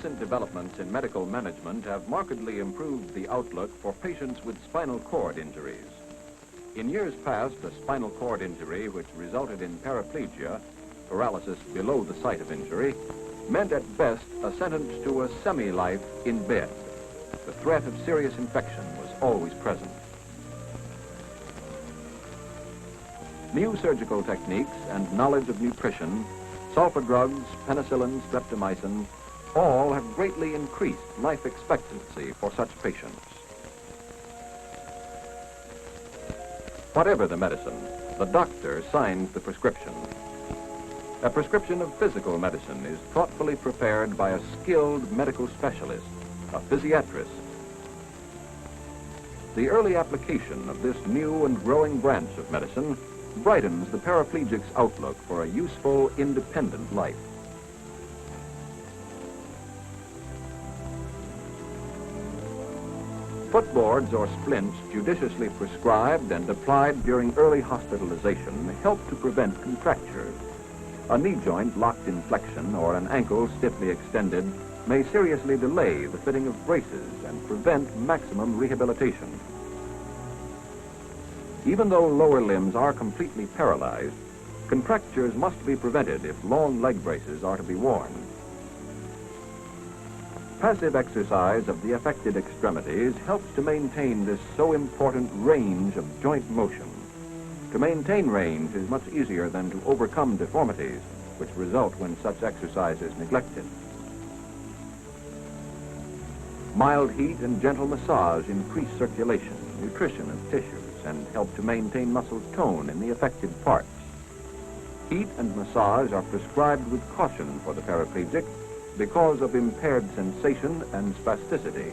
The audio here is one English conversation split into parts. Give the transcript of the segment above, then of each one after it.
Recent developments in medical management have markedly improved the outlook for patients with spinal cord injuries. In years past, a spinal cord injury which resulted in paraplegia, paralysis below the site of injury, meant at best a sentence to a semi-life in bed. The threat of serious infection was always present. New surgical techniques and knowledge of nutrition, sulfa drugs, penicillin, streptomycin, all have greatly increased life expectancy for such patients. Whatever the medicine, the doctor signs the prescription. A prescription of physical medicine is thoughtfully prepared by a skilled medical specialist, a physiatrist. The early application of this new and growing branch of medicine brightens the paraplegic's outlook for a useful, independent life. Footboards or splints judiciously prescribed and applied during early hospitalization help to prevent contractures. A knee joint locked in flexion or an ankle stiffly extended may seriously delay the fitting of braces and prevent maximum rehabilitation. Even though lower limbs are completely paralyzed, contractures must be prevented if long leg braces are to be worn. Passive exercise of the affected extremities helps to maintain this so important range of joint motion. To maintain range is much easier than to overcome deformities, which result when such exercise is neglected. Mild heat and gentle massage increase circulation, nutrition of tissues, and help to maintain muscle tone in the affected parts. Heat and massage are prescribed with caution for the paraplegic because of impaired sensation and spasticity.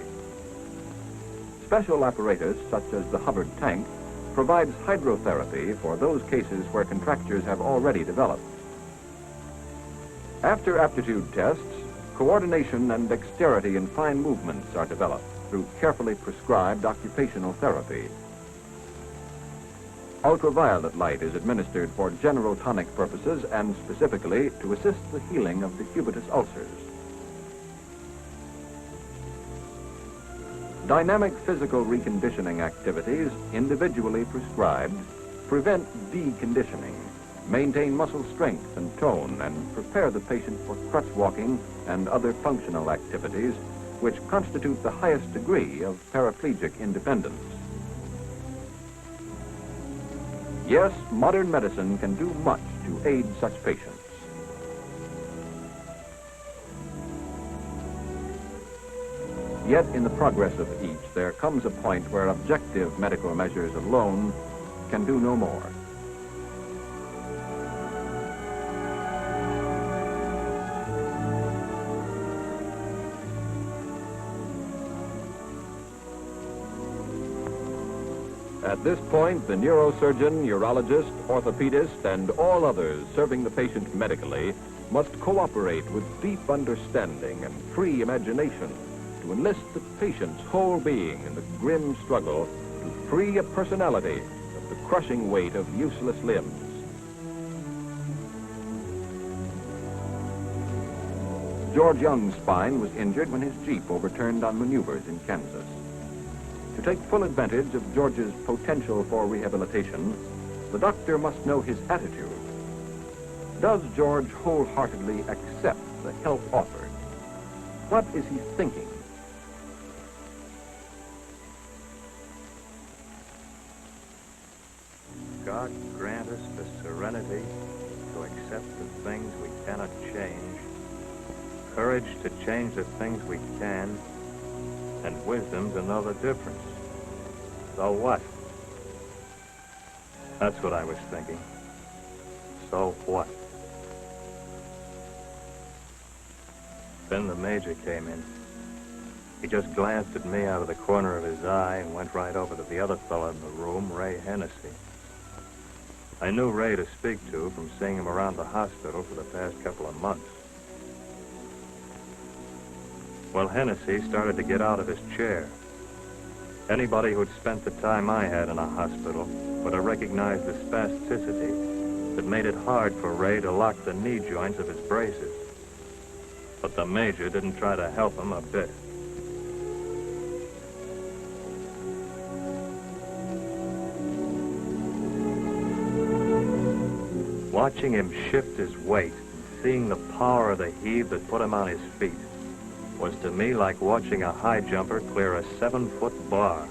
Special apparatus, such as the Hubbard tank, provides hydrotherapy for those cases where contractures have already developed. After aptitude tests, coordination and dexterity in fine movements are developed through carefully prescribed occupational therapy. Ultraviolet light is administered for general tonic purposes and specifically to assist the healing of decubitus ulcers. Dynamic physical reconditioning activities, individually prescribed, prevent deconditioning, maintain muscle strength and tone, and prepare the patient for crutch walking and other functional activities which constitute the highest degree of paraplegic independence. Yes, modern medicine can do much to aid such patients. Yet in the progress of each, there comes a point where objective medical measures alone can do no more. At this point, the neurosurgeon, urologist, orthopedist, and all others serving the patient medically must cooperate with deep understanding and free imagination to enlist the patient's whole being in the grim struggle to free a personality of the crushing weight of useless limbs. George Young's spine was injured when his Jeep overturned on maneuvers in Kansas. To take full advantage of George's potential for rehabilitation, the doctor must know his attitude. Does George wholeheartedly accept the help offered? What is he thinking? God grant us the serenity to accept the things we cannot change, courage to change the things we can, and wisdom to know the difference. So what? That's what I was thinking. So what? Then the major came in. He just glanced at me out of the corner of his eye and went right over to the other fellow in the room, Ray Hennessy. I knew Ray to speak to from seeing him around the hospital for the past couple of months. Well, Hennessy started to get out of his chair. Anybody who'd spent the time I had in a hospital would have recognized the spasticity that made it hard for Ray to lock the knee joints of his braces. But the Major didn't try to help him a bit. Watching him shift his weight and seeing the power of the heave that put him on his feet was to me like watching a high jumper clear a 7-foot bar.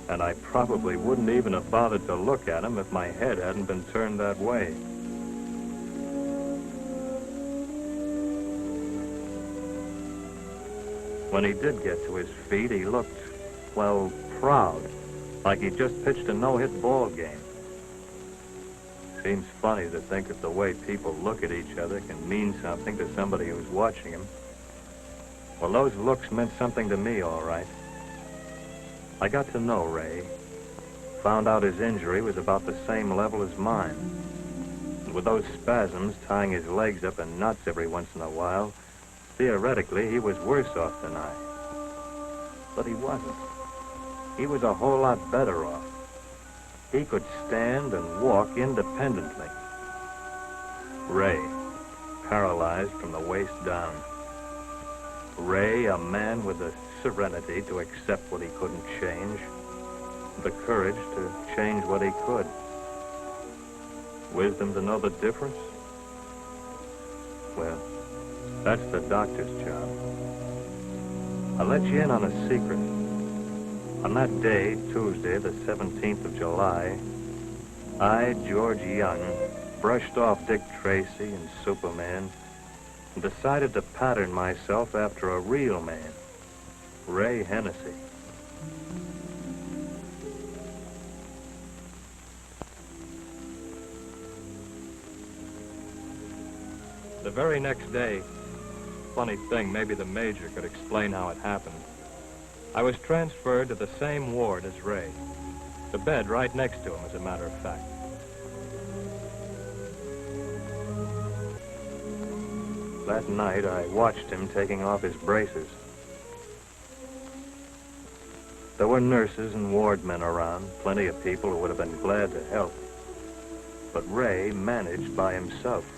And I probably wouldn't even have bothered to look at him if my head hadn't been turned that way. When he did get to his feet, he looked, well, proud, like he'd just pitched a no-hit ball game. Seems funny to think that the way people look at each other can mean something to somebody who's watching him. Well, those looks meant something to me, all right. I got to know Ray, found out his injury was about the same level as mine. And with those spasms tying his legs up in knots every once in a while, theoretically, he was worse off than I. But he wasn't. He was a whole lot better off. He could stand and walk independently. Ray, paralyzed from the waist down. Ray, a man with the serenity to accept what he couldn't change, the courage to change what he could. Wisdom to know the difference? Well, that's the doctor's job. I'll let you in on a secret. On that day, Tuesday, the 17th of July, I, George Young, brushed off Dick Tracy and Superman and decided to pattern myself after a real man, Ray Hennessy. The very next day, funny thing, maybe the Major could explain how it happened, I was transferred to the same ward as Ray. The bed right next to him, as a matter of fact. That night, I watched him taking off his braces. There were nurses and ward men around, plenty of people who would have been glad to help. But Ray managed by himself.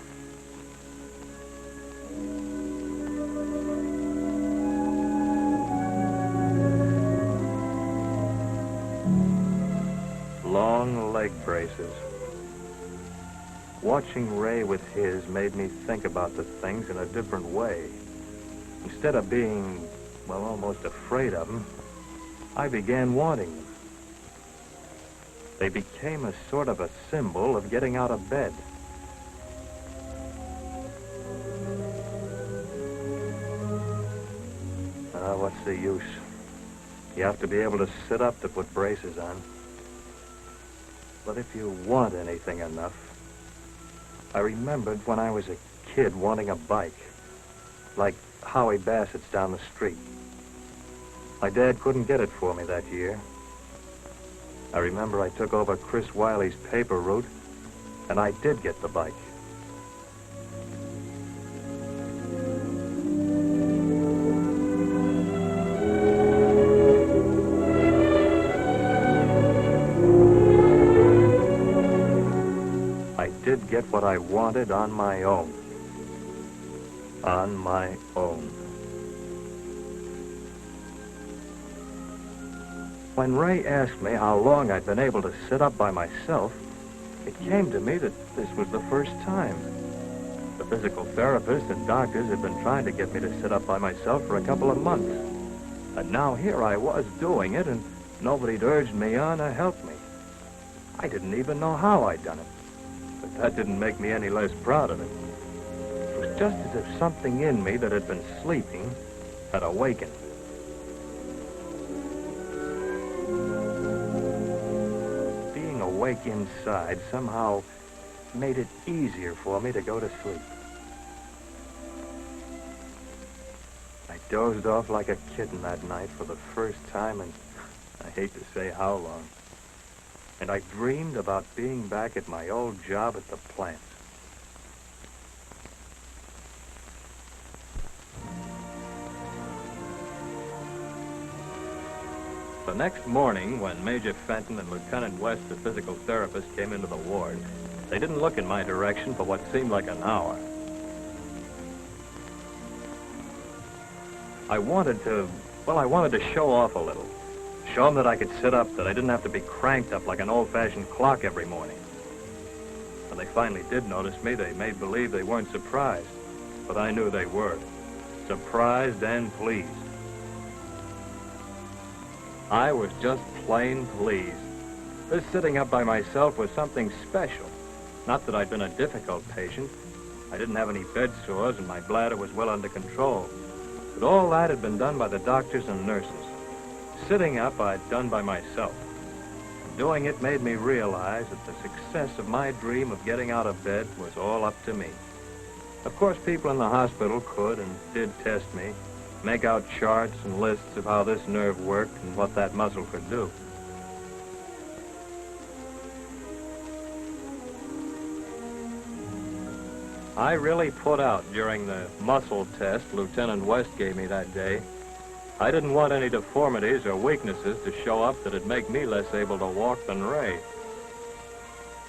Long leg braces. Watching Ray with his made me think about the things in a different way. Instead of being, well, almost afraid of them, I began wanting them. They became a sort of a symbol of getting out of bed. What's the use? You have to be able to sit up to put braces on. But if you want anything enough, I remembered when I was a kid wanting a bike, like Howie Bassett's down the street. My dad couldn't get it for me that year. I remember I took over Chris Wiley's paper route, and I did get the bike. Did get what I wanted on my own. On my own. When Ray asked me how long I'd been able to sit up by myself, it came to me that this was the first time. The physical therapists and doctors had been trying to get me to sit up by myself for a couple of months. And now here I was doing it, and nobody'd urged me on to help me. I didn't even know how I'd done it. But that didn't make me any less proud of it. It was just as if something in me that had been sleeping had awakened. Being awake inside somehow made it easier for me to go to sleep. I dozed off like a kitten that night for the first time in, I hate to say how long. And I dreamed about being back at my old job at the plant. The next morning, when Major Fenton and Lieutenant West, the physical therapist, came into the ward, they didn't look in my direction for what seemed like an hour. I wanted to show off a little. Show them that I could sit up, that I didn't have to be cranked up like an old-fashioned clock every morning. When they finally did notice me, they made believe they weren't surprised. But I knew they were. Surprised and pleased. I was just plain pleased. This sitting up by myself was something special. Not that I'd been a difficult patient. I didn't have any bed sores and my bladder was well under control. But all that had been done by the doctors and nurses. Sitting up, I'd done by myself. Doing it made me realize that the success of my dream of getting out of bed was all up to me. Of course, people in the hospital could and did test me, make out charts and lists of how this nerve worked and what that muscle could do. I really put out during the muscle test Lieutenant West gave me that day. I didn't want any deformities or weaknesses to show up that'd make me less able to walk than Ray.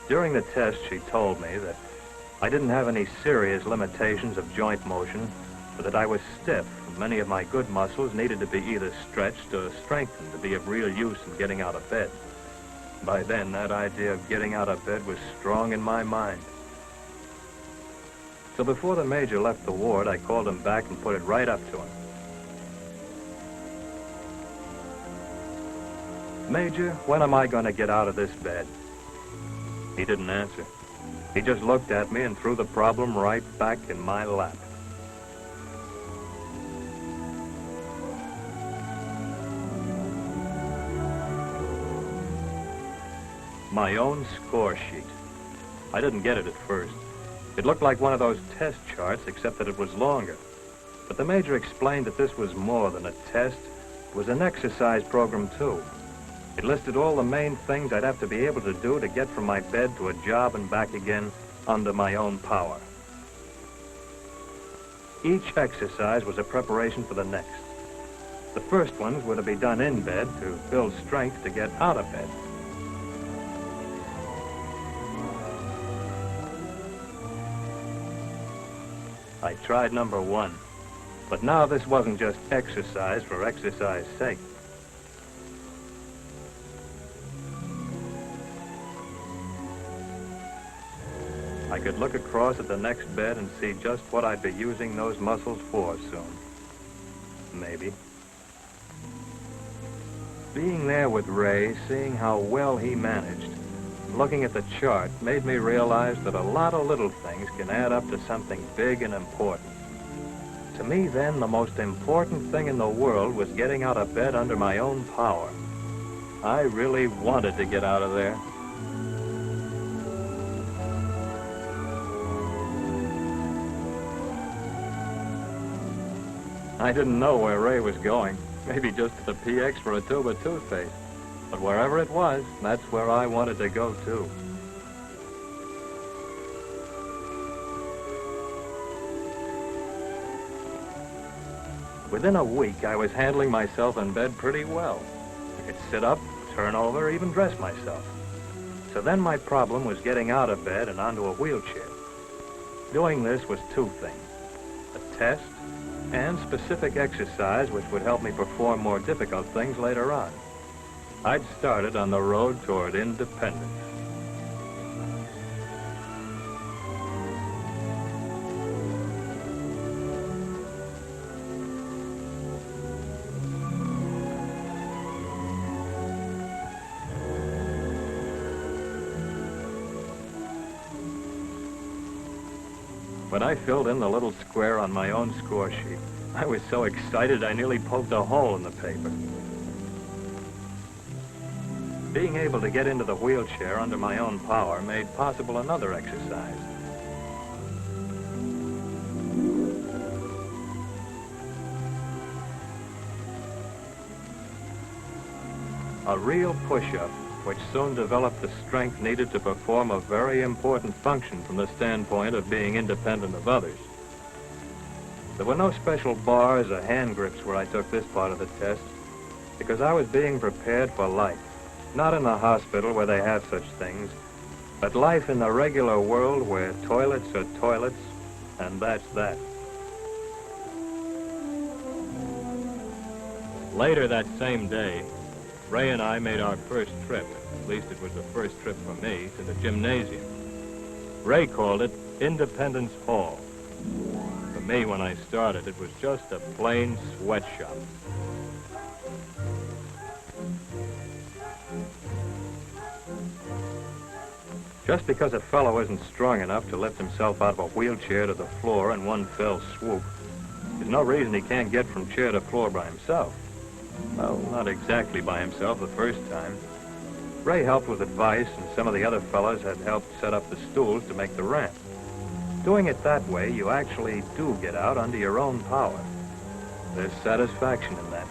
During the test, she told me that I didn't have any serious limitations of joint motion, but that I was stiff, and many of my good muscles needed to be either stretched or strengthened to be of real use in getting out of bed. By then, that idea of getting out of bed was strong in my mind. So before the major left the ward, I called him back and put it right up to him. Major, when am I going to get out of this bed? He didn't answer. He just looked at me and threw the problem right back in my lap. My own score sheet. I didn't get it at first. It looked like one of those test charts, except that it was longer. But the major explained that this was more than a test. It was an exercise program, too. It listed all the main things I'd have to be able to do to get from my bed to a job and back again under my own power. Each exercise was a preparation for the next. The first ones were to be done in bed to build strength to get out of bed. I tried number 1, but now this wasn't just exercise for exercise's sake. I could look across at the next bed and see just what I'd be using those muscles for soon. Maybe. Being there with Ray, seeing how well he managed, looking at the chart made me realize that a lot of little things can add up to something big and important. To me then, the most important thing in the world was getting out of bed under my own power. I really wanted to get out of there. I didn't know where Ray was going, maybe just to the PX for a tube of toothpaste. But wherever it was, that's where I wanted to go, too. Within a week, I was handling myself in bed pretty well. I could sit up, turn over, even dress myself. So then my problem was getting out of bed and onto a wheelchair. Doing this was 2 things: a test and specific exercise which would help me perform more difficult things later on. I'd started on the road toward independence. When I filled in the little square on my own score sheet, I was so excited I nearly poked a hole in the paper. Being able to get into the wheelchair under my own power made possible another exercise. A real push-up, which soon developed the strength needed to perform a very important function from the standpoint of being independent of others. There were no special bars or hand grips where I took this part of the test, because I was being prepared for life. Not in the hospital where they have such things, but life in the regular world where toilets are toilets, and that's that. Later that same day, Ray and I made our first trip, at least it was the first trip for me, to the gymnasium. Ray called it Independence Hall. For me, when I started, it was just a plain sweatshop. Just because a fellow isn't strong enough to lift himself out of a wheelchair to the floor in one fell swoop, there's no reason he can't get from chair to floor by himself. Well, not exactly by himself the first time. Ray helped with advice, and some of the other fellows had helped set up the stools to make the ramp. Doing it that way, you actually do get out under your own power. There's satisfaction in that.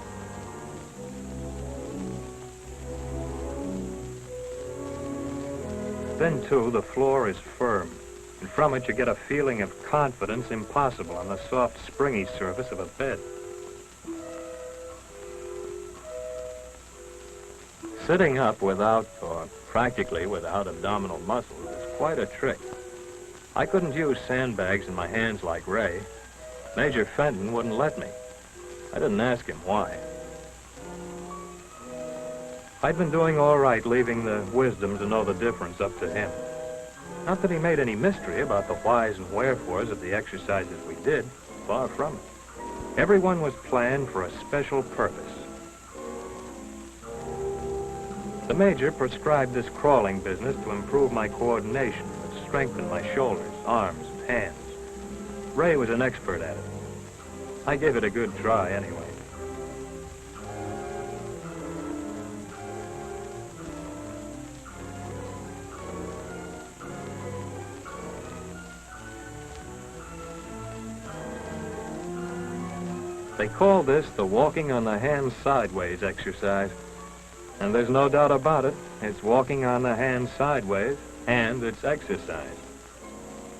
Then, too, the floor is firm, and from it you get a feeling of confidence impossible on the soft, springy surface of a bed. Sitting up without, or practically without, abdominal muscles is quite a trick. I couldn't use sandbags in my hands like Ray. Major Fenton wouldn't let me. I didn't ask him why. I'd been doing all right, leaving the wisdom to know the difference up to him. Not that he made any mystery about the whys and wherefores of the exercises we did, far from it. Everyone was planned for a special purpose. The Major prescribed this crawling business to improve my coordination, to strengthen my shoulders, arms, and hands. Ray was an expert at it. I gave it a good try anyway. They call this the walking on the hands sideways exercise. And there's no doubt about it, it's walking on the hands sideways, and it's exercise.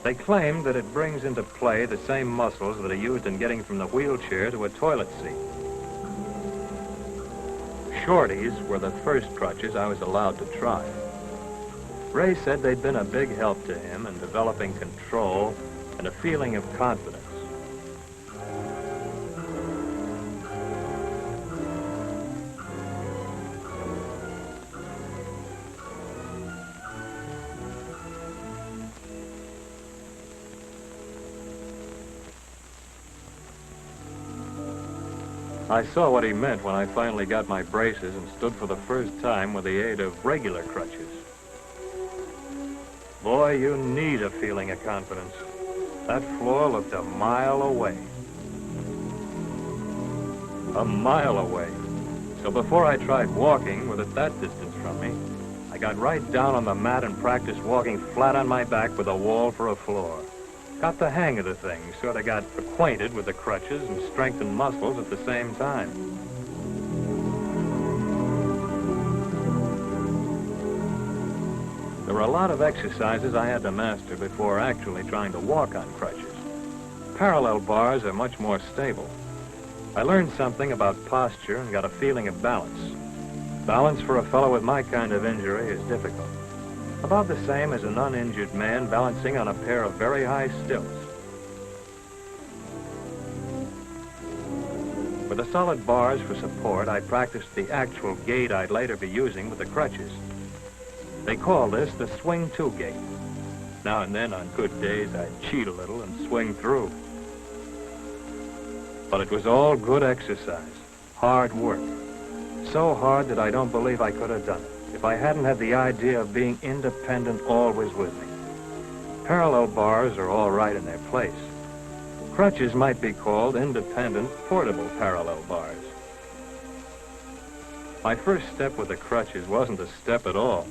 They claim that it brings into play the same muscles that are used in getting from the wheelchair to a toilet seat. Shorties were the first crutches I was allowed to try. Ray said they'd been a big help to him in developing control and a feeling of confidence. I saw what he meant when I finally got my braces and stood for the first time with the aid of regular crutches. Boy, you need a feeling of confidence. That floor looked a mile away. A mile away. So before I tried walking with it that distance from me, I got right down on the mat and practiced walking flat on my back with a wall for a floor. Got the hang of the thing, sort of got acquainted with the crutches and strengthened muscles at the same time. There were a lot of exercises I had to master before actually trying to walk on crutches. Parallel bars are much more stable. I learned something about posture and got a feeling of balance. Balance for a fellow with my kind of injury is difficult. About the same as an uninjured man balancing on a pair of very high stilts. With the solid bars for support, I practiced the actual gait I'd later be using with the crutches. They call this the swing-to gait. Now and then, on good days, I'd cheat a little and swing through. But it was all good exercise, hard work. So hard that I don't believe I could have done it if I hadn't had the idea of being independent always with me. Parallel bars are all right in their place. Crutches might be called independent, portable parallel bars. My first step with the crutches wasn't a step at all.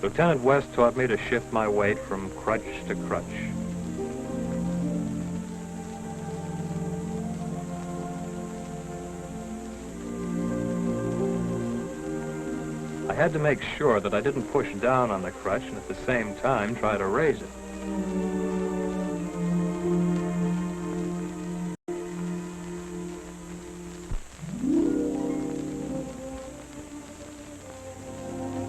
Lieutenant West taught me to shift my weight from crutch to crutch. I had to make sure that I didn't push down on the crutch and at the same time try to raise it.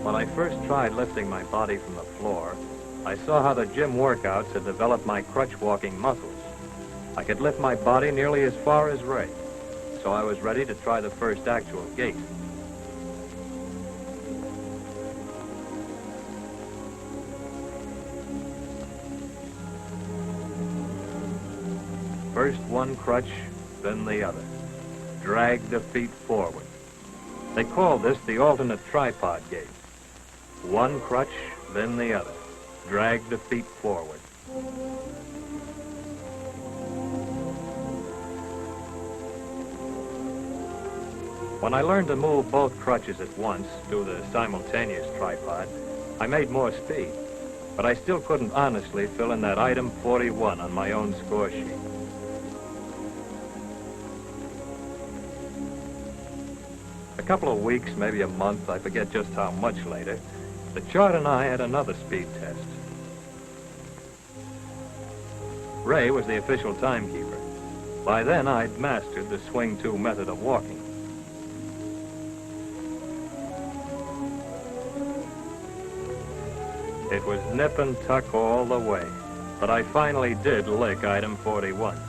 When I first tried lifting my body from the floor, I saw how the gym workouts had developed my crutch walking muscles. I could lift my body nearly as far as Ray. so I was ready to try the first actual gait. First one crutch, then the other. Drag the feet forward. They call this the alternate tripod gait. One crutch, then the other. Drag the feet forward. When I learned to move both crutches at once, do the simultaneous tripod, I made more speed. But I still couldn't honestly fill in that item 41 on my own score sheet. A couple of weeks, maybe a month, I forget just how much later, the chart and I had another speed test. Ray was the official timekeeper. By then, I'd mastered the swing-to method of walking. It was nip and tuck all the way, but I finally did lick item 41.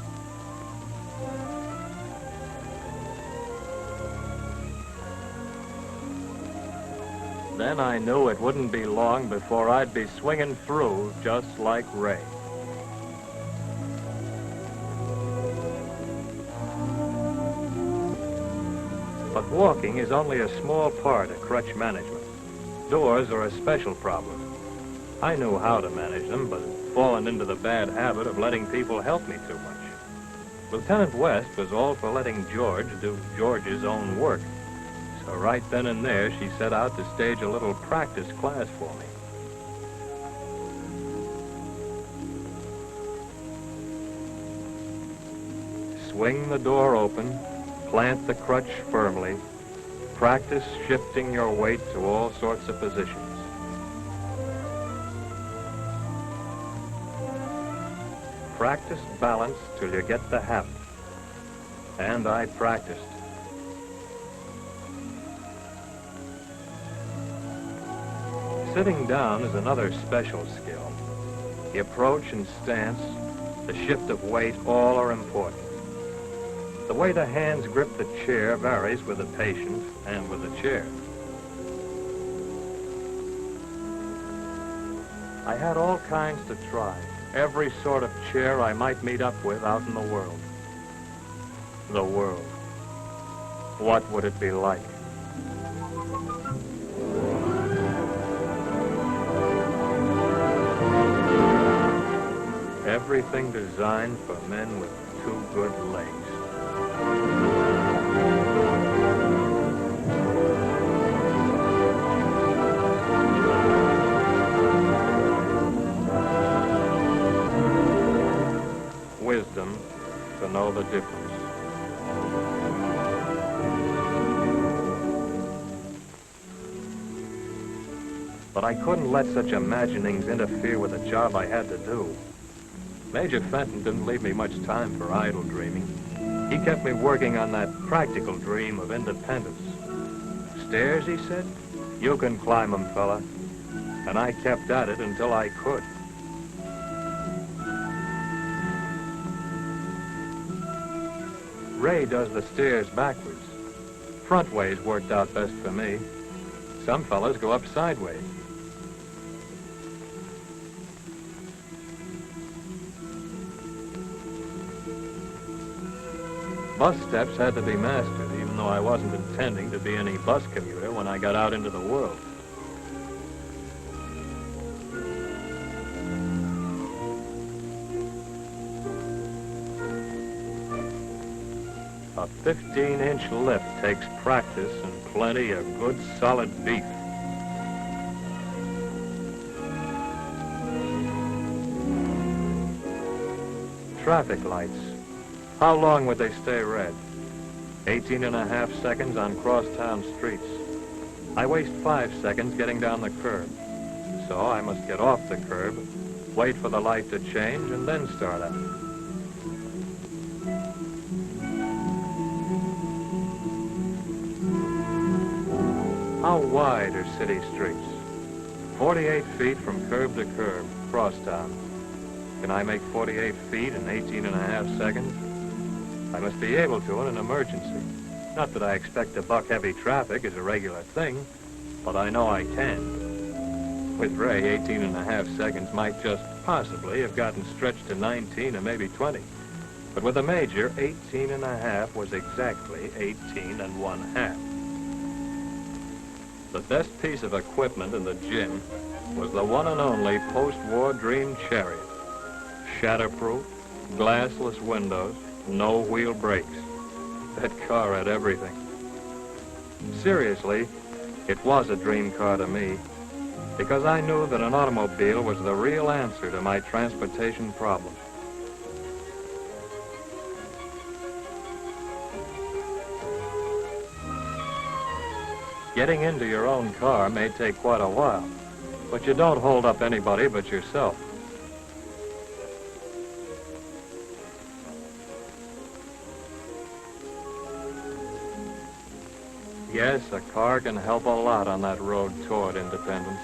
Then I knew it wouldn't be long before I'd be swinging through just like Ray. But walking is only a small part of crutch management. Doors are a special problem. I knew how to manage them, but had fallen into the bad habit of letting people help me too much. Lieutenant West was all for letting George do George's own work. So right then and there, she set out to stage a little practice class for me. Swing the door open, plant the crutch firmly, practice shifting your weight to all sorts of positions. Practice balance till you get the habit. And I practiced. Sitting down is another special skill. The approach and stance, the shift of weight, all are important. The way the hands grip the chair varies with the patient and with the chair. I had all kinds to try. Every sort of chair I might meet up with out in the world. The world. What would it be like? Everything designed for men with two good legs. Wisdom to know the difference. But I couldn't let such imaginings interfere with the job I had to do. Major Fenton didn't leave me much time for idle dreaming. He kept me working on that practical dream of independence. Stairs, he said, you can climb them, fella. And I kept at it until I could. Ray does the stairs backwards. Front ways worked out best for me. Some fellas go up sideways. Bus steps had to be mastered, even though I wasn't intending to be any bus commuter when I got out into the world. A 15-inch lift takes practice and plenty of good, solid beef. Traffic lights. How long would they stay red? 18.5 seconds on crosstown streets. I waste 5 seconds getting down the curb. So I must get off the curb, wait for the light to change, and then start out. How wide are city streets? 48 feet from curb to curb, crosstown. Can I make 48 feet in 18.5 seconds? I must be able to in an emergency. Not that I expect to buck heavy traffic as a regular thing, but I know I can. With Ray, 18 and a half seconds might just possibly have gotten stretched to 19 or maybe 20. But with the Major, 18 and a half was exactly 18 and 1/2. The best piece of equipment in the gym was the one and only post-war Dream Chariot. Shatterproof, glassless windows, no wheel brakes. That car had everything. Seriously, it was a dream car to me, because I knew that an automobile was the real answer to my transportation problems. Getting into your own car may take quite a while, but you don't hold up anybody but yourself. Yes, a car can help a lot on that road toward independence.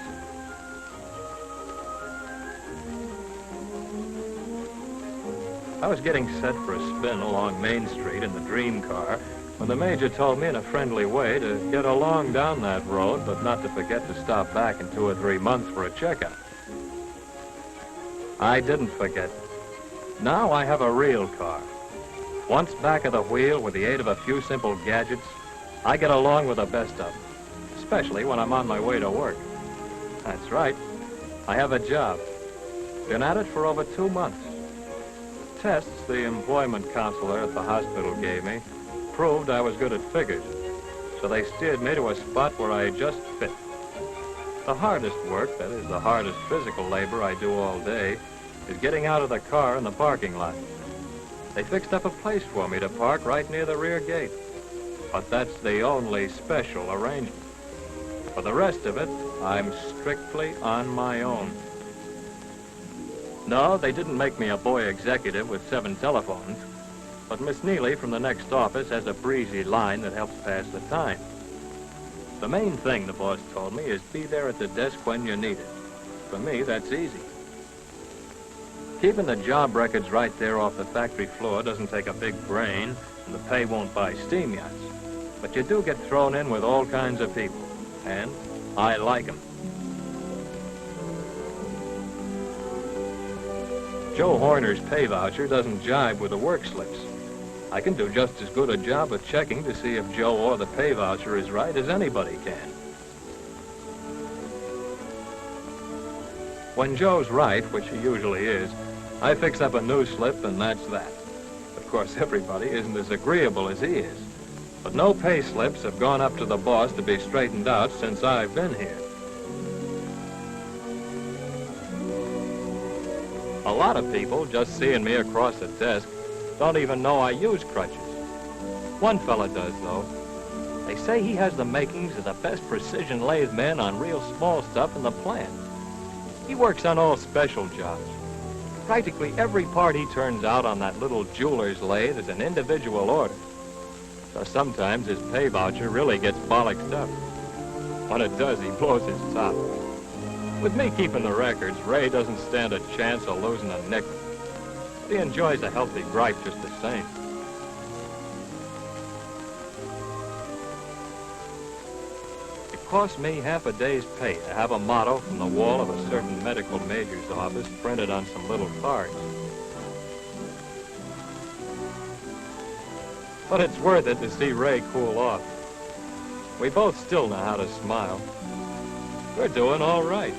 I was getting set for a spin along Main Street in the dream car when the Major told me in a friendly way to get along down that road, but not to forget to stop back in 2 or 3 months for a checkup. I didn't forget. Now I have a real car. Once back at the wheel with the aid of a few simple gadgets, I get along with the best of them, especially when I'm on my way to work. That's right. I have a job. Been at it for over 2 months. Tests the employment counselor at the hospital gave me proved I was good at figures, so they steered me to a spot where I just fit. The hardest work, that is the hardest physical labor I do all day, is getting out of the car in the parking lot. They fixed up a place for me to park right near the rear gate, but that's the only special arrangement. For the rest of it, I'm strictly on my own. No, they didn't make me a boy executive with 7 telephones, but Miss Neely from the next office has a breezy line that helps pass the time. The main thing, the boss told me, is be there at the desk when you need it. For me, that's easy. Keeping the job records right there off the factory floor doesn't take a big brain, and the pay won't buy steam yachts. But you do get thrown in with all kinds of people, and I like them. Joe Horner's pay voucher doesn't jibe with the work slips. I can do just as good a job of checking to see if Joe or the pay voucher is right as anybody can. When Joe's right, which he usually is, I fix up a new slip and that's that. Of course, everybody isn't as agreeable as he is. But no pay slips have gone up to the boss to be straightened out since I've been here. A lot of people, just seeing me across the desk, don't even know I use crutches. One fella does, though. They say he has the makings of the best precision lathe man on real small stuff in the plant. He works on all special jobs. Practically every part he turns out on that little jeweler's lathe is an individual order. So sometimes his pay voucher really gets bollocked up. When it does, he blows his top. With me keeping the records, Ray doesn't stand a chance of losing a nickel. He enjoys a healthy gripe just the same. It costs me half a day's pay to have a motto from the wall of a certain medical major's office printed on some little cards. But it's worth it to see Ray cool off. We both still know how to smile. We're doing all right.